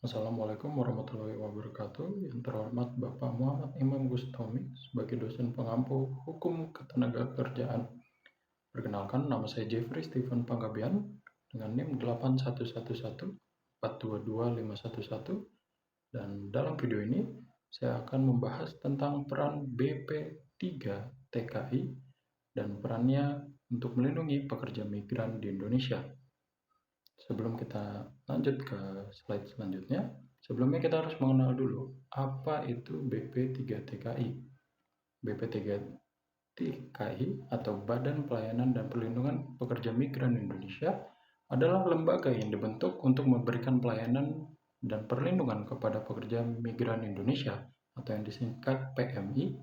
Assalamualaikum warahmatullahi wabarakatuh. Yang terhormat Bapak Muhammad Imam Gustomi sebagai dosen pengampu Hukum Ketenagakerjaan. Perkenalkan, nama saya Jeffrey Stephen Panggabean dengan NIM 8111422511, dan dalam video ini saya akan membahas tentang peran BP3 TKI dan perannya untuk melindungi pekerja migran di Indonesia. Sebelum kita lanjut ke slide selanjutnya, sebelumnya kita harus mengenal dulu apa itu BP3TKI. BP3TKI atau Badan Pelayanan dan Perlindungan Pekerja Migran Indonesia adalah lembaga yang dibentuk untuk memberikan pelayanan dan perlindungan kepada pekerja migran Indonesia atau yang disingkat PMI.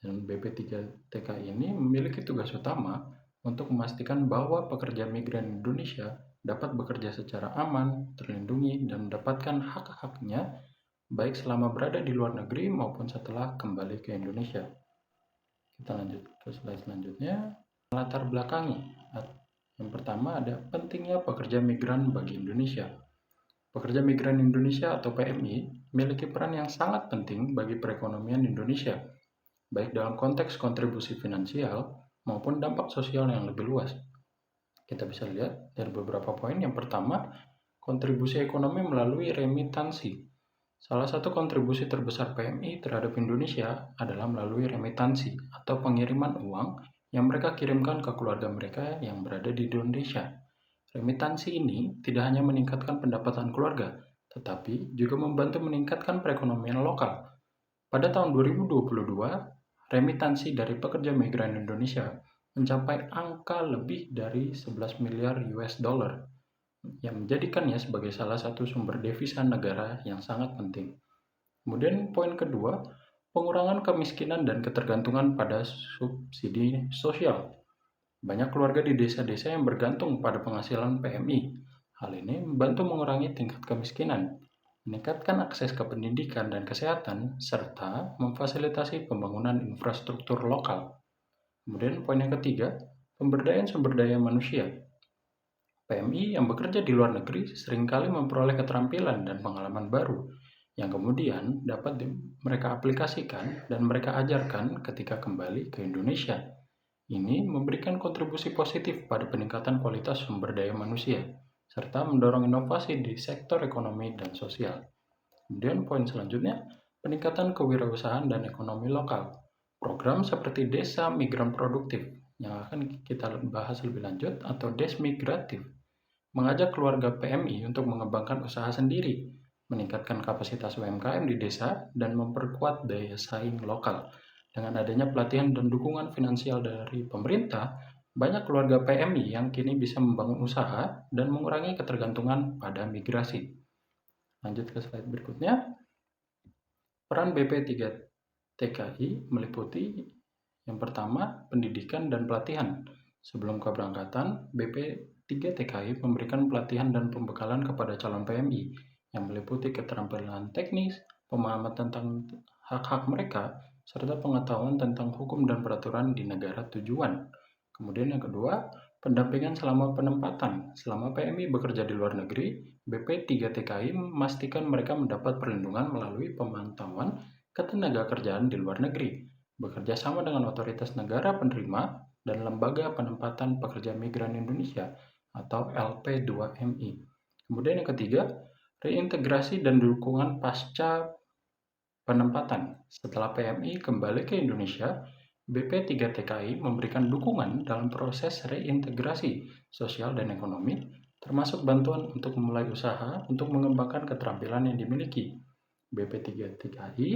Dan BP3TKI ini memiliki tugas utama untuk memastikan bahwa pekerja migran Indonesia dapat bekerja secara aman, terlindungi, dan mendapatkan hak-haknya baik selama berada di luar negeri maupun setelah kembali ke Indonesia. Kita lanjut ke slide selanjutnya. Latar belakangi. Yang pertama ada pentingnya pekerja migran bagi Indonesia. Pekerja migran Indonesia atau PMI memiliki peran yang sangat penting bagi perekonomian Indonesia, baik dalam konteks kontribusi finansial maupun dampak sosial yang lebih luas. Kita bisa lihat dari beberapa poin. Yang pertama, kontribusi ekonomi melalui remitansi. Salah satu kontribusi terbesar PMI terhadap Indonesia adalah melalui remitansi atau pengiriman uang yang mereka kirimkan ke keluarga mereka yang berada di Indonesia. Remitansi ini tidak hanya meningkatkan pendapatan keluarga, tetapi juga membantu meningkatkan perekonomian lokal. Pada tahun 2022, remitansi dari pekerja migran Indonesia mencapai angka lebih dari 11 miliar US dollar, yang menjadikannya sebagai salah satu sumber devisa negara yang sangat penting. Kemudian poin kedua, pengurangan kemiskinan dan ketergantungan pada subsidi sosial. Banyak keluarga di desa-desa yang bergantung pada penghasilan PMI. Hal ini membantu mengurangi tingkat kemiskinan, meningkatkan akses ke pendidikan dan kesehatan, serta memfasilitasi pembangunan infrastruktur lokal. Kemudian poin yang ketiga, pemberdayaan sumber daya manusia. PMI yang bekerja di luar negeri seringkali memperoleh keterampilan dan pengalaman baru yang kemudian dapat mereka aplikasikan dan mereka ajarkan ketika kembali ke Indonesia. Ini memberikan kontribusi positif pada peningkatan kualitas sumber daya manusia, serta mendorong inovasi di sektor ekonomi dan sosial. Kemudian poin selanjutnya, peningkatan kewirausahaan dan ekonomi lokal. Program seperti Desa Migran Produktif yang akan kita bahas lebih lanjut atau Desmigratif mengajak keluarga PMI untuk mengembangkan usaha sendiri, meningkatkan kapasitas UMKM di desa, dan memperkuat daya saing lokal. Dengan adanya pelatihan dan dukungan finansial dari pemerintah, banyak keluarga PMI yang kini bisa membangun usaha dan mengurangi ketergantungan pada migrasi. Lanjut ke slide berikutnya. Peran BP3TKI meliputi yang pertama, pendidikan dan pelatihan. Sebelum keberangkatan, BP3TKI memberikan pelatihan dan pembekalan kepada calon PMI yang meliputi keterampilan teknis, pemahaman tentang hak-hak mereka, serta pengetahuan tentang hukum dan peraturan di negara tujuan. Kemudian yang kedua, pendampingan selama penempatan. Selama PMI bekerja di luar negeri, BP3TKI memastikan mereka mendapat perlindungan melalui pemantauan ketenagakerjaan di luar negeri, bekerja sama dengan otoritas negara penerima dan lembaga penempatan pekerja migran Indonesia atau LP2MI. Kemudian yang ketiga, reintegrasi dan dukungan pasca penempatan. Setelah PMI kembali ke Indonesia, BP3TKI memberikan dukungan dalam proses reintegrasi sosial dan ekonomi, termasuk bantuan untuk memulai usaha untuk mengembangkan keterampilan yang dimiliki. BP3TKI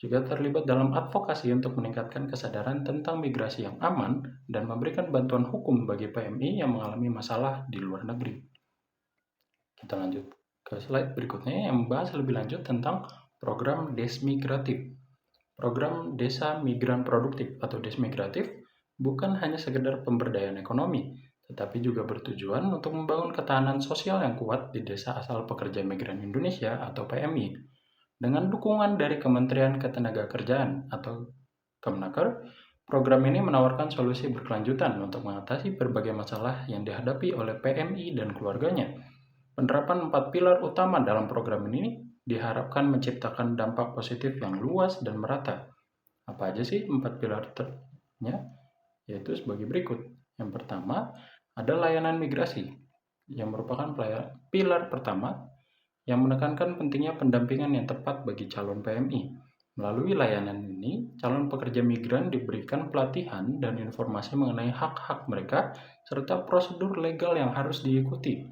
juga terlibat dalam advokasi untuk meningkatkan kesadaran tentang migrasi yang aman dan memberikan bantuan hukum bagi PMI yang mengalami masalah di luar negeri. Kita lanjut ke slide berikutnya yang membahas lebih lanjut tentang program Desmigratif. Program Desa Migran Produktif atau Desmigratif bukan hanya sekedar pemberdayaan ekonomi, tetapi juga bertujuan untuk membangun ketahanan sosial yang kuat di desa asal pekerja migran Indonesia atau PMI. Dengan dukungan dari Kementerian Ketenagakerjaan atau Kemenaker, program ini menawarkan solusi berkelanjutan untuk mengatasi berbagai masalah yang dihadapi oleh PMI dan keluarganya. Penerapan 4 pilar utama dalam program ini diharapkan menciptakan dampak positif yang luas dan merata. Apa aja sih 4 pilarnya? Yaitu sebagai berikut. Yang pertama, ada layanan migrasi, yang merupakan pilar pertama yang menekankan pentingnya pendampingan yang tepat bagi calon PMI. Melalui layanan ini, calon pekerja migran diberikan pelatihan dan informasi mengenai hak-hak mereka serta prosedur legal yang harus diikuti.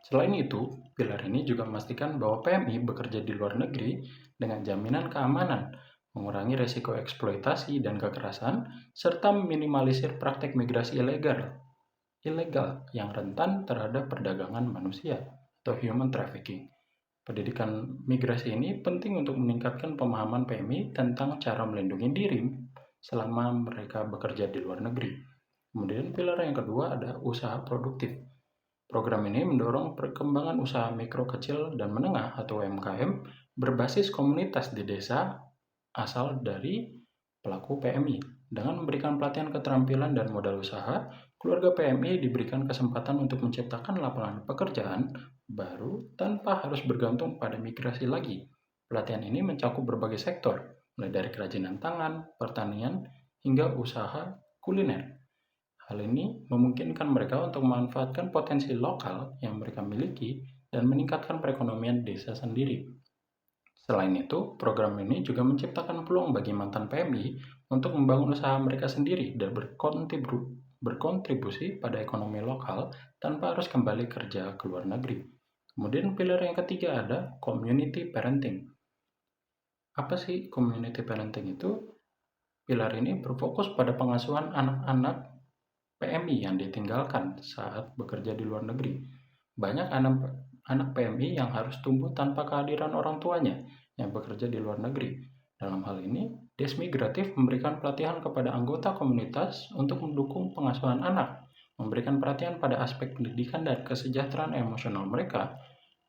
Selain itu, pilar ini juga memastikan bahwa PMI bekerja di luar negeri dengan jaminan keamanan, mengurangi risiko eksploitasi dan kekerasan, serta meminimalisir praktek migrasi ilegal yang rentan terhadap perdagangan manusia atau human trafficking. Pendidikan migrasi ini penting untuk meningkatkan pemahaman PMI tentang cara melindungi diri selama mereka bekerja di luar negeri. Kemudian pilar yang kedua ada usaha produktif. Program ini mendorong perkembangan usaha mikro kecil dan menengah atau UMKM berbasis komunitas di desa asal dari pelaku PMI. Dengan memberikan pelatihan keterampilan dan modal usaha, keluarga PMI diberikan kesempatan untuk menciptakan lapangan pekerjaan baru tanpa harus bergantung pada migrasi lagi. Pelatihan ini mencakup berbagai sektor, mulai dari kerajinan tangan, pertanian, hingga usaha kuliner. Hal ini memungkinkan mereka untuk memanfaatkan potensi lokal yang mereka miliki dan meningkatkan perekonomian desa sendiri. Selain itu, program ini juga menciptakan peluang bagi mantan PMI untuk membangun usaha mereka sendiri dan berkontribusi pada ekonomi lokal tanpa harus kembali kerja ke luar negeri. Kemudian pilar yang ketiga ada community parenting. Apa sih community parenting itu? Pilar ini berfokus pada pengasuhan anak-anak PMI yang ditinggalkan saat bekerja di luar negeri. Banyak anak PMI yang harus tumbuh tanpa kehadiran orang tuanya yang bekerja di luar negeri. Dalam hal ini, Desmigratif memberikan pelatihan kepada anggota komunitas untuk mendukung pengasuhan anak, memberikan perhatian pada aspek pendidikan dan kesejahteraan emosional mereka,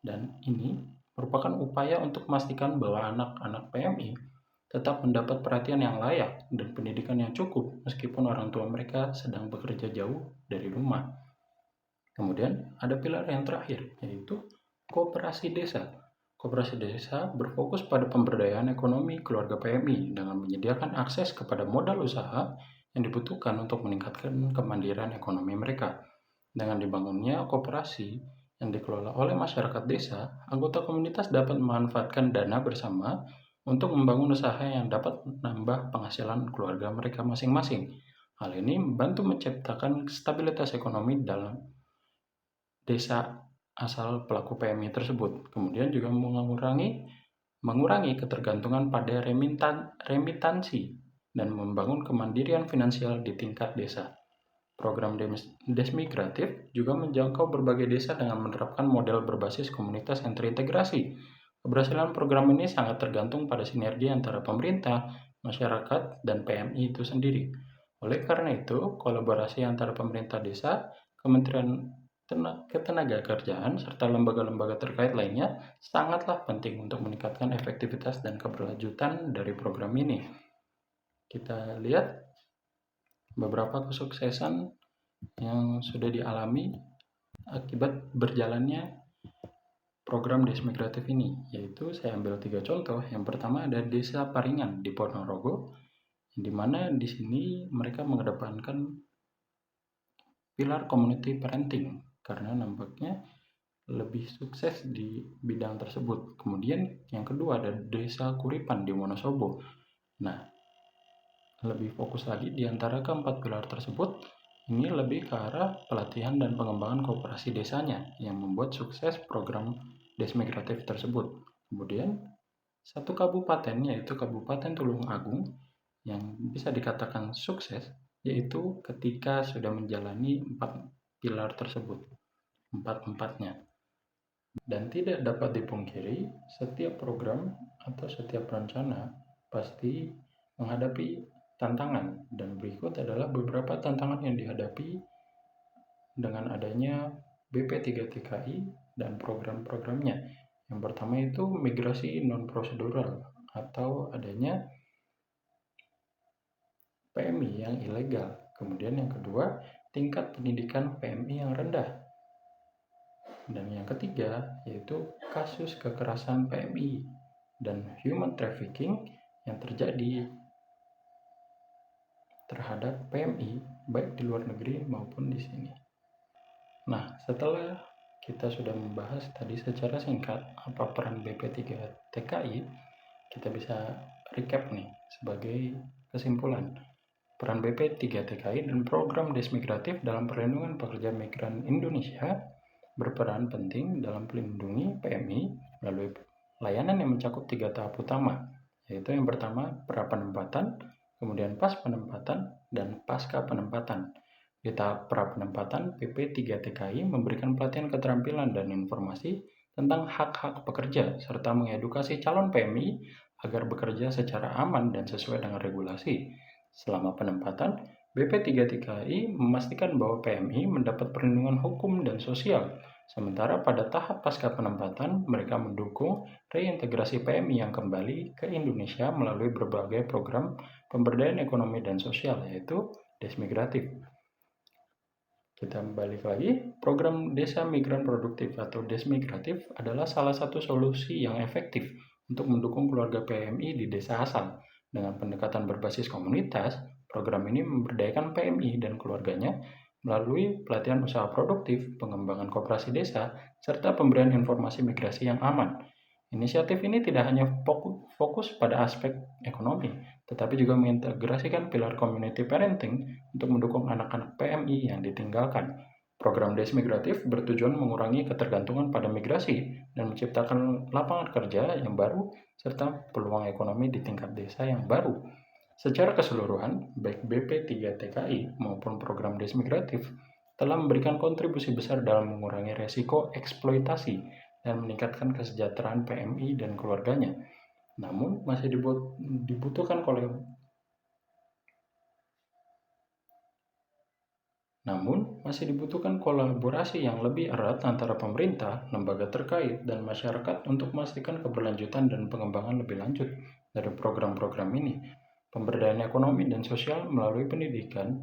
dan ini merupakan upaya untuk memastikan bahwa anak-anak PMI tetap mendapat perhatian yang layak dan pendidikan yang cukup meskipun orang tua mereka sedang bekerja jauh dari rumah. Kemudian ada pilar yang terakhir, yaitu koperasi desa. Koperasi desa berfokus pada pemberdayaan ekonomi keluarga PMI dengan menyediakan akses kepada modal usaha yang dibutuhkan untuk meningkatkan kemandirian ekonomi mereka. Dengan dibangunnya koperasi yang dikelola oleh masyarakat desa, anggota komunitas dapat memanfaatkan dana bersama untuk membangun usaha yang dapat menambah penghasilan keluarga mereka masing-masing. Hal ini membantu menciptakan stabilitas ekonomi dalam desa asal pelaku PMI tersebut. Kemudian juga mengurangi ketergantungan pada remitansi dan membangun kemandirian finansial di tingkat desa. Program Desmigratif juga menjangkau berbagai desa dengan menerapkan model berbasis komunitas yang terintegrasi. Keberhasilan program ini sangat tergantung pada sinergi antara pemerintah, masyarakat, dan PMI itu sendiri. Oleh karena itu, kolaborasi antara pemerintah desa, Kementerian Ketenagakerjaan, serta lembaga-lembaga terkait lainnya sangatlah penting untuk meningkatkan efektivitas dan keberlanjutan dari program ini. Kita lihat beberapa kesuksesan yang sudah dialami akibat berjalannya program Desmigratif ini, yaitu saya ambil 3 contoh. Yang pertama ada Desa Paringan di Ponorogo, di mana di sini mereka mengedepankan pilar community parenting karena nampaknya lebih sukses di bidang tersebut. Kemudian yang kedua ada Desa Kuripan di Wonosobo. Nah, lebih fokus lagi di antara keempat pilar tersebut, ini lebih ke arah pelatihan dan pengembangan koperasi desanya yang membuat sukses program Desmigratif tersebut. Kemudian satu kabupaten, yaitu Kabupaten Tulung Agung, yang bisa dikatakan sukses, yaitu ketika sudah menjalani 4 pilar tersebut, empat-empatnya. Dan tidak dapat dipungkiri, setiap program atau setiap rencana pasti menghadapi tantangan, dan berikut adalah beberapa tantangan yang dihadapi dengan adanya BP3TKI dan program-programnya. Yang pertama itu migrasi non-prosedural atau adanya PMI yang ilegal. Kemudian yang kedua, tingkat pendidikan PMI yang rendah. Dan yang ketiga yaitu kasus kekerasan PMI dan human trafficking yang terjadi terhadap PMI baik di luar negeri maupun di sini. Nah, setelah kita sudah membahas tadi secara singkat apa peran BP3TKI, kita bisa recap nih sebagai kesimpulan. Peran BP3TKI dan program Desmigratif dalam perlindungan pekerja migran Indonesia berperan penting dalam melindungi PMI melalui layanan yang mencakup 3 tahap utama, yaitu yang pertama pra-penempatan, kemudian pas penempatan, dan pasca penempatan. Di tahap pra-penempatan, PP3TKI memberikan pelatihan keterampilan dan informasi tentang hak-hak pekerja, serta mengedukasi calon PMI agar bekerja secara aman dan sesuai dengan regulasi. Selama penempatan, BP3TKI memastikan bahwa PMI mendapat perlindungan hukum dan sosial. Sementara pada tahap pasca penempatan, mereka mendukung reintegrasi PMI yang kembali ke Indonesia melalui berbagai program pemberdayaan ekonomi dan sosial, yaitu Desmigratif. Kita balik lagi, program Desa Migran Produktif atau Desmigratif adalah salah satu solusi yang efektif untuk mendukung keluarga PMI di desa asal. Dengan pendekatan berbasis komunitas, program ini memberdayakan PMI dan keluarganya melalui pelatihan usaha produktif, pengembangan koperasi desa, serta pemberian informasi migrasi yang aman. Inisiatif ini tidak hanya fokus pada aspek ekonomi, tetapi juga mengintegrasikan pilar community parenting untuk mendukung anak-anak PMI yang ditinggalkan. Program Desmigratif bertujuan mengurangi ketergantungan pada migrasi dan menciptakan lapangan kerja yang baru serta peluang ekonomi di tingkat desa yang baru. Secara keseluruhan, baik BP3TKI maupun program Desmigratif telah memberikan kontribusi besar dalam mengurangi resiko eksploitasi dan meningkatkan kesejahteraan PMI dan keluarganya. Namun masih dibutuhkan kolaborasi yang lebih erat antara pemerintah, lembaga terkait, dan masyarakat untuk memastikan keberlanjutan dan pengembangan lebih lanjut dari program-program ini. Pemberdayaan ekonomi dan sosial melalui pendidikan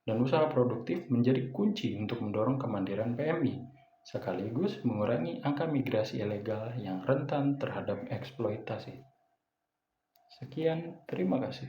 dan usaha produktif menjadi kunci untuk mendorong kemandirian PMI, sekaligus mengurangi angka migrasi ilegal yang rentan terhadap eksploitasi. Sekian, terima kasih.